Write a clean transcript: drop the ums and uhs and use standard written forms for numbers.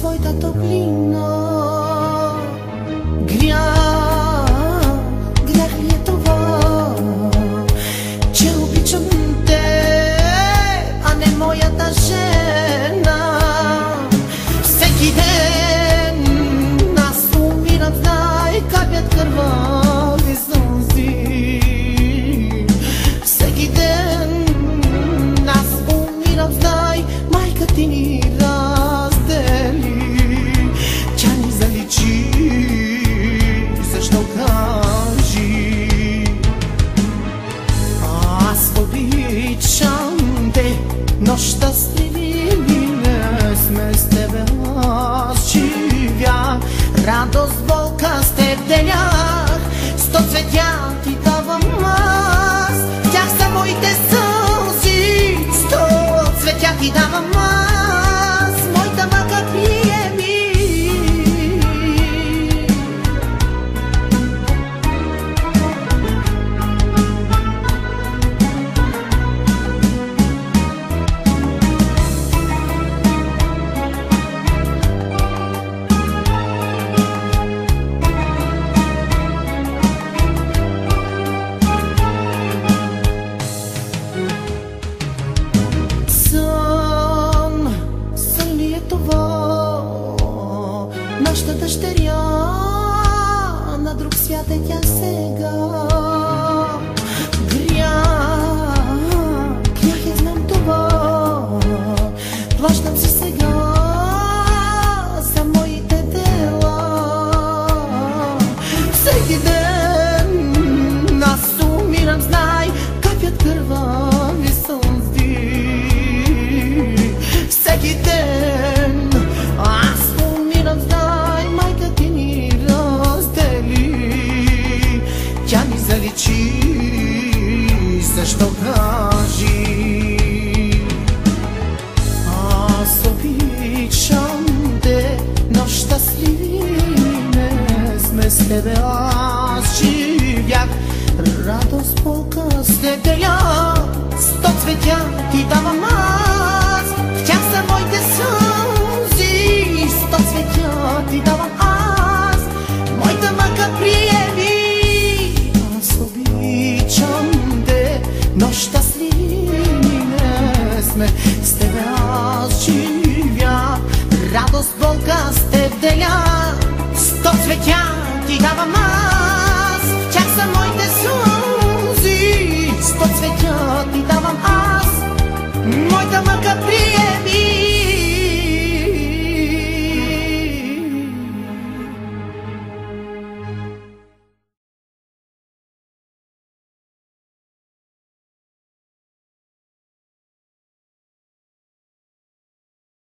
Твоята топлина. Грях ли е това, че обичам те, а не моята жена? Всеки ден аз умирам, знай, капят кървави сълзи. Всеки ден аз умирам, знай, майка ти ни но щастливи не сме с тебе, аз живях. Радост, болка с теб делях, 100 цветя ти давам аз. В тях са моите сълзи, 100 цветя ти давам аз. Моята мака приеми. Нашата дъщеря на друг свят е тя сега. Грях я знам това, плащам си сега за моите дела. Всеки ден аз умирам, знай, капят кървави сълзи. Всеки ден аз умирам, знай, майка ти ни раздели. Тя ни заличи, защо кажи? Аз обичам те, но щастливи не сме с тебе, аз живях. Радост, болка с теб деля, 100 цветя ти давам аз. В тях са моите сълзи, 100 цветя ти давам аз. Моята мака приеми. Аз обичам те, но щастливи не сме с тебе, аз живях. Радост, болка с теб деля, 100 цветя ти давам аз.